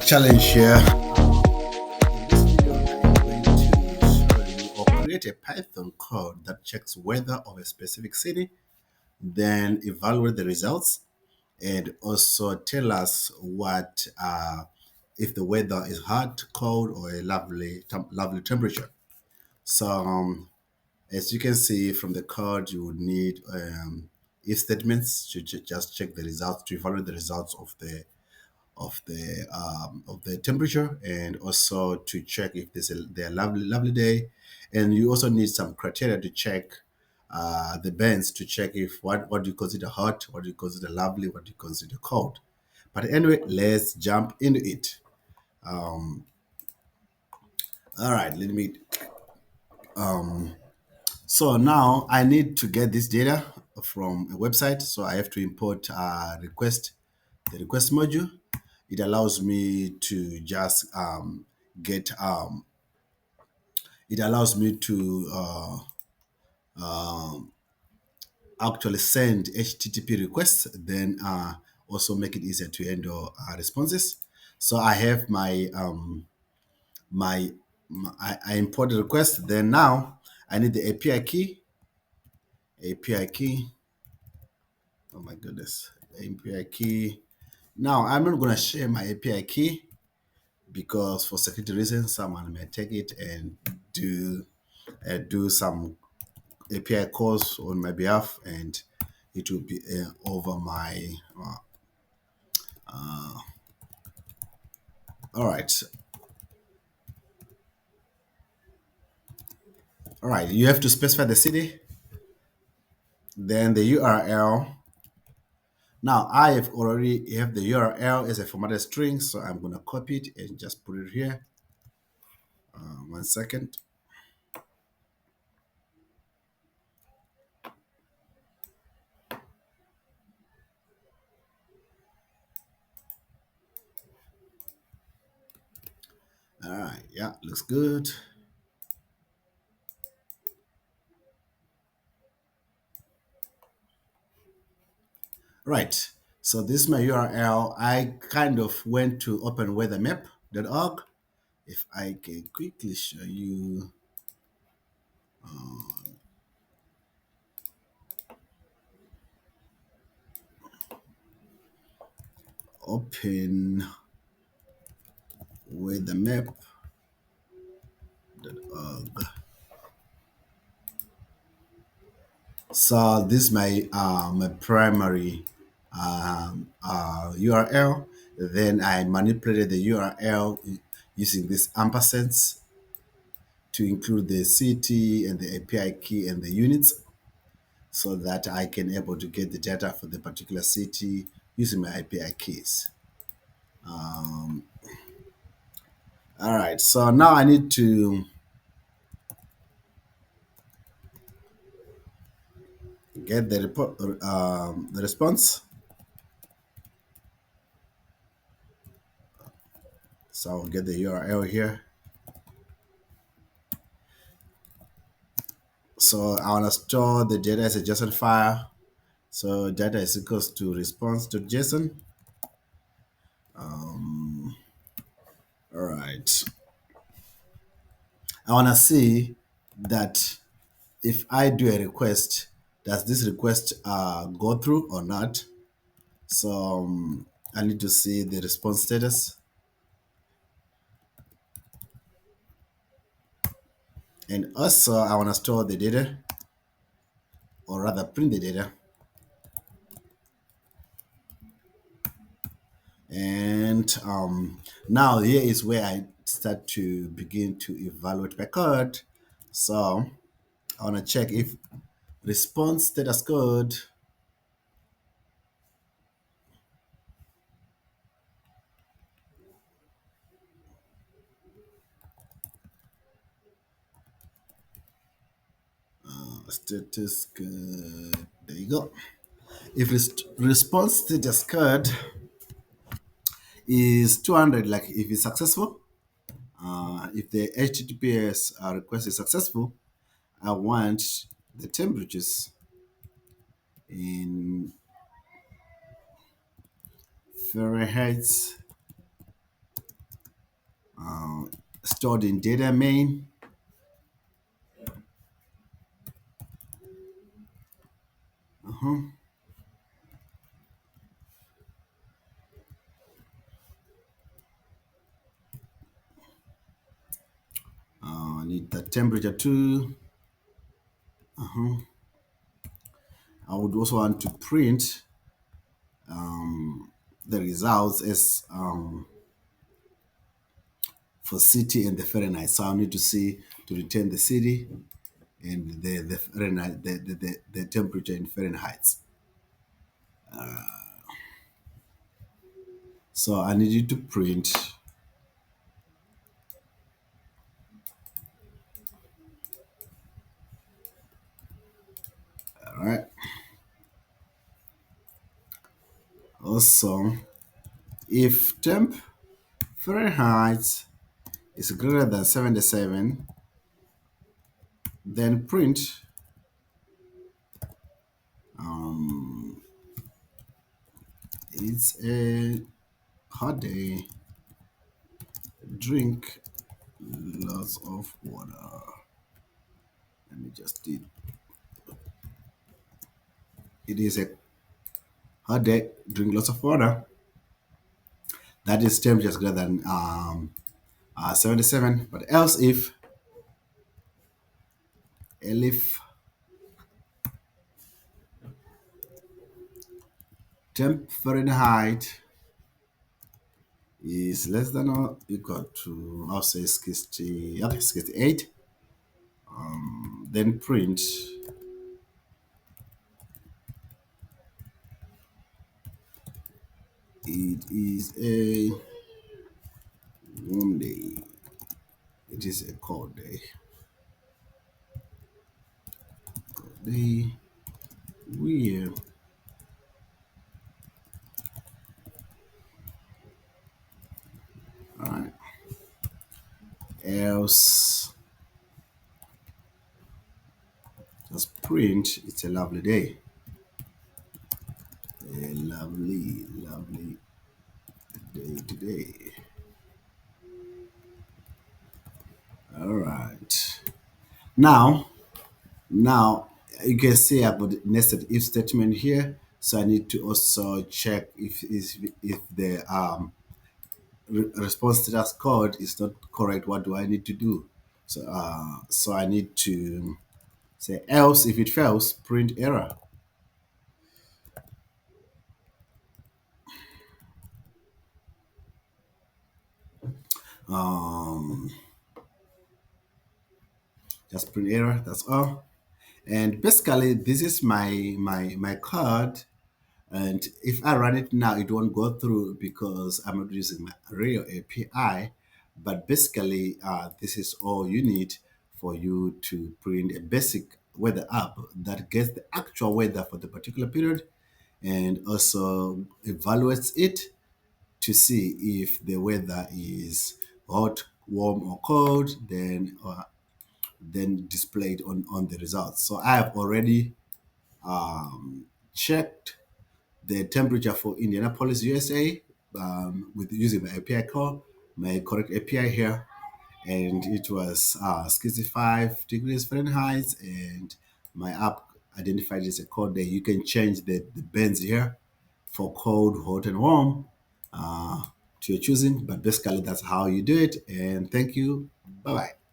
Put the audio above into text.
challenge here. In this video, I'm going to show you or create a Python code that checks weather of a specific city, then evaluate the results, and also tell us what if the weather is hot, cold, or a lovely temperature. So, as you can see from the code, you would need if statements to just check the results to evaluate the results of the temperature, and also to check if there's a lovely day. And you also need some criteria to check the bands to check if what do you consider hot, what do you consider lovely, what do you consider cold. But anyway, let's jump into it. All right, let me so now I need to get this data from a website, so I have to import the request module. It allows me to just get it allows me to actually send HTTP requests, then also make it easier to handle responses. So I have I import the request. Then now I need the API key. API key. Oh my goodness. API key. Now I'm not gonna share my API key because for security reasons, someone may take it and do some API calls on my behalf, and it will be over my. All right, all right. You have to specify the city, then the URL. Now I have already have the URL as a formatted string, so I'm gonna copy it and just put it here. 1 second. All right, yeah, looks good. Right. So this is my URL. I kind of went to openweathermap.org. If I can quickly show you, openweathermap.org. So this is my primary URL. Then I manipulated the URL using this ampersands to include the city and the API key and the units, so that I can able to get the data for the particular city using my API keys. All right, so now I need to get the report, the response. So I'll get the URL here. So I want to store the data as a JSON file. So data is equals to response.json. All right. I want to see that if I do a request, does this request go through or not? So I need to see the response status. And also I want to store the data, or rather print the data. And now here is where I start to begin to evaluate my code. So I want to check if response status code status code. There you go. If response status code is 200, like if it's successful, if the HTTPS request is successful, I want the temperatures in Fahrenheit stored in data main. I need the temperature too. I would also want to print the results as for city and the Fahrenheit. So I'll need to see to return the city and the Fahrenheit, the temperature in Fahrenheit. So I need you to print. All right. Also, if temp Fahrenheit is greater than 77, then print it's a hot day. Drink lots of water. Let me just do it is a hot day. Drink lots of water. That is temperature is greater than 77. But else if temp Fahrenheit is less than or equal to, I'll say 60, okay, 68, then print it is a warm day. It is a cold day. Cold day. Weird. All right. Else, just print. It's a lovely day. A lovely, lovely day today. All right. Now, now you can see I've got the nested if statement here. So I need to also check if the response status code is not correct. What do I need to do? So I need to say else. If it fails, print error. Um, just print error. That's all. And basically, this is my code. And if I run it now, it won't go through because I'm not using my real API. But basically, this is all you need for you to print a basic weather app that gets the actual weather for the particular period and also evaluates it to see if the weather is hot, warm, or cold, then displayed on the results. So I have already checked the temperature for Indianapolis, USA, with using my API call, my correct API here, and it was 65 degrees Fahrenheit, and my app identified it as a cold day. You can change the bands here for cold, hot, and warm to your choosing, but basically that's how you do it. And thank you. Bye bye.